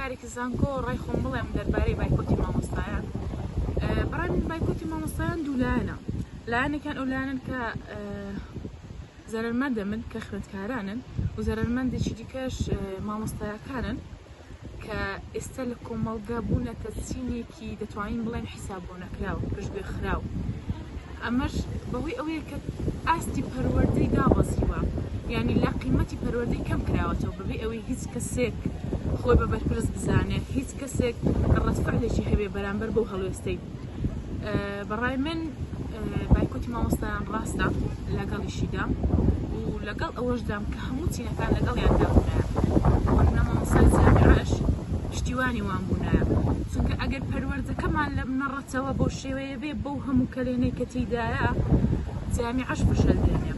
خوێندکارێکی زانکۆ ڕای خۆم بڵێم دەربارەی بایکۆتی مامۆستایان. بەڕای من بایکۆتی مامۆستایان دوو لایەنە. لایەنێکیان ئەو لایەنن کە زەرمەندە من کە خوێندکارانن و زەرمەندێکی دیکەش مامۆستایەکانن کە ئێستا لە کۆمەڵگا بوونەتە چینێکی دەتوانین بڵێن حیساب بۆ نەکراوە پشتگوێ خراو. ئەمەش بەهۆی ئەوەیە کە ئاستی پەروەردەی دابەزیوە، یعنی لا قیمەتی پەروەردەی کەم کراوەتەوە بەبێ ئەوەی هیچ کەسێک خۆی بە بەرپرس بزانێت، هیچ کەسێک ڕەتفعلێکی هەبێ بەرامبەر بەو هەڵوێستەی. بەڕای من بایکۆتی مامۆستایان ڕاستە لەگەڵیشیدا و لەگەڵ ئەوەشدام کە هەموو چینەکان لەگەڵیاندا بوونایە. وەرنە مامۆستای جامیعەش پشتیوانی وان بوونایە، چونکە ئەگەر پەروەردەکەمان لە بنەڕەتەوە بۆ شێوەیە بێ بەو هەموو کەلێنەی کە تێیدایە جامیعەش فشل دێنێ.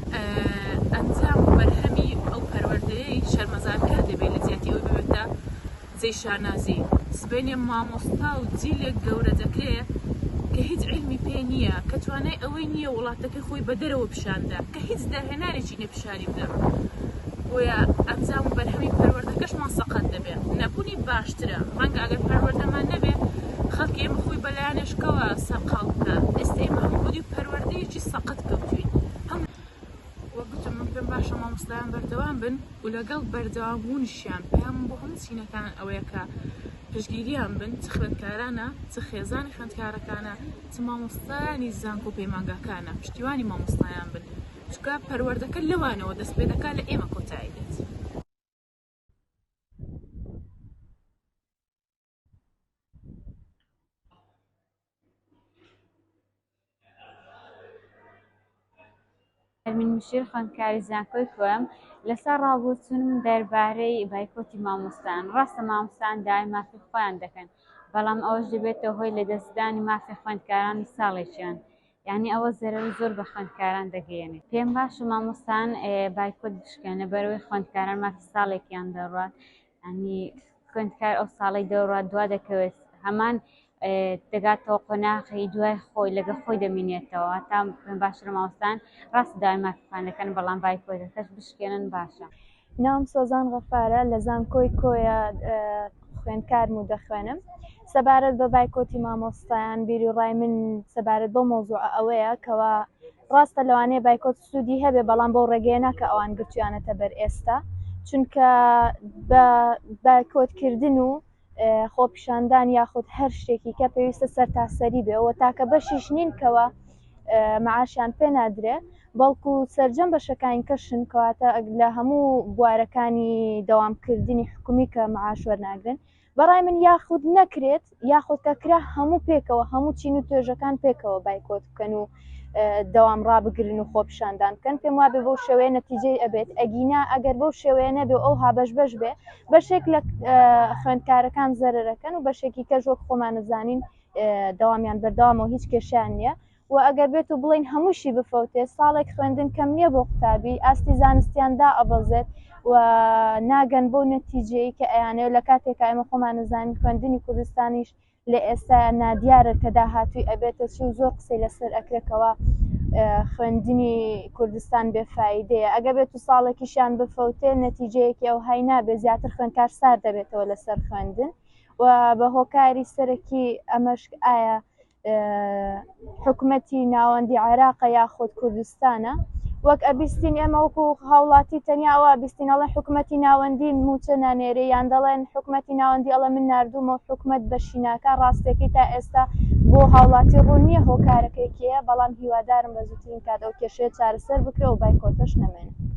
ئەنجام و بەرهەمی ئەو پەروەردەیەی شەرمەزارکار دەبێت لە جیاتی ئەوی ببێتە جێی شانازی. سبەینێ مامۆستا و جیلێک گەورە دەکرێت کە هیچ علمی پێ نییە، کە توانای ئەوەی نییە وڵاتەکەی خۆی بە دەرەوە پیشاندا، کە هیچ داهێنانێکی نەپیشانی بدە. بۆیە ئەنجام و بەرهەمی پەروەردەکەشمان سەقەت دەبێت. نەبوونی باشترە، ڕەنگە ئەگەر پەروەردەمان نەبێ خەڵکی ئێمە خۆی بەلایەنێشکەوە سەرقاڵ بکە. ئێستا ئێمە هەمووی پەروەردەیەکی سەقەت کەوتوین. وەگوتم من پێم باشە مامۆستایان بەردەوام بن و لەگەڵ بەردەوامبوونیشیان پێم بۆ هەموو چینەکان ئەوەیە کە پشتگیریان بن، چ خوێندکارانە، چ خێزانی خوێندکارەکانە، چ مامۆستایانی زانکۆ پەیمانگاکانە، پشتیوانی مامۆستایان بن، چونکە پەروەردەکە لەوانەوە دەست پێ دەکات لە ئێمە کۆتایی دێت. من مشیر خوێندکاری زانکۆی کوێم. لەسەر ڕابووچوونم دەربارەی بایکۆتی مامۆستایان. ڕاستە مامۆستایان داوای مافی خۆیان دەکەن، بەڵام ئەوەش دەبێتەوە هۆی لە دەستدانی مافی خوێندکارانی ساڵێکیان، یعنی ئەوە زەرەری زۆر بە خوێندکاران دەگەیەنێت. پێم باشە مامۆستایان بایکۆت بشکێنە بەرەوەی خوێندکاران مافی ساڵێکیان دەڕوات، ینی خوێندکار ئەو ساڵەی دەڕوات دوا دەکەوێت هەمان دەگاتەوە قۆناغی دوای خۆی لەگە خۆی دەمێنێتەوە. تا پێم باشترە مامۆستایان ڕاست داوای مافیخوان دەکەن، بەڵام بایکۆتەکەش بشکێنن باشە. ناوم سۆزان غەفارە، لە زانکۆی کۆیە خوێندکارم و دەخوێنم. سەبارەت بە بایکۆتی مامۆستایان بیری ڕای من سەبارەت بۆ مۆزوع ئەوەیە کەوا ڕاستە لەوانەیە بایکۆت سوودی هەبێ، بەڵام بۆ ڕێگەیە کە ئەوان گرتویانەتە بەر ئێستا، چونکە بە بایکۆتکردن و خۆپیشاندان یاخود هەر شتێکی کە پێویستە سەرتاسەری بێ ئەوە تاکە بەشیش نین کەوە مەعاشیان پێ نادرێ، بەڵکو سەرجەم بەشەکانی کەشن کەواتە لە هەموو بوارەکانی دەوامکردنی حکومی کە مەعاش وەرناگرن. بەڕای من یاخود نەکرێت یاخود کە کرا هەموو پێکەوە هەموو چین و توێژەکان پێکەوە بایکۆت بکەن و دەوام ڕابگرن و خۆپیشاندان بکەن. پێم وابێ بەو شێوەیە نەتیجەی ئەبێت. ئەگینا ئەگەر بەو شێوەیە نەبێ ئەو هابەش بەش بێ، بەشێک لە خوێندکارەکان زەرەرەکەن و بەشێکی کەژ وەک خۆمان نەزانین دەوامیان بەردەوامەوە هیچ کێشیان نییە. و ئەگەر بێت و بڵین هەمووشی بفەوتێ، ساڵێک خوێندن کەم نییە بۆ قوتابی، ئاستی زانستیاندا ئەبەزێت و ناگەن بۆ نەتیجەی کە ئەیانەیە لە کاتێکە ئێمە خۆمان نەزانین خوێندنی کوردستانیش لە ئێستا نادیارە کە داهاتووی ئەبێتە چی و زۆر قسەی لەسەر ئەکرێکەوە خوێندنی کوردستان بێفایدەیە. ئەگە بێت و ساڵێکیشیان بفەوتێ نەتیجەیەکی ئەو های نابێ، زیاتر خوێندکار سار دەبێتەوە لەسەر خوێندن. و بە هۆکاری سەرەکی ئەمەش ئایا حکوومەتی ناوەندی عێراق یاخود کوردستانە، وەک ئەبیستین ئێمە وەکو هاوڵاتی تەنیاوە بیستین ئەڵێن حکوومەتی ناوەندی موچە نانێرێ، یان دەڵێن حکوومەتی ناوەندی ئەڵە من نردوومە حکوومەت بەشیناکە. ڕاستێکی تا ئێستا بۆ هاوڵاتی ڕوون نییە هۆکارەکەیەکەیە، بەڵام هیوادارم بە زووترین کات ئەو کێشەیە چارەسەر بکرێ و بایکۆتەش نەمێنێت.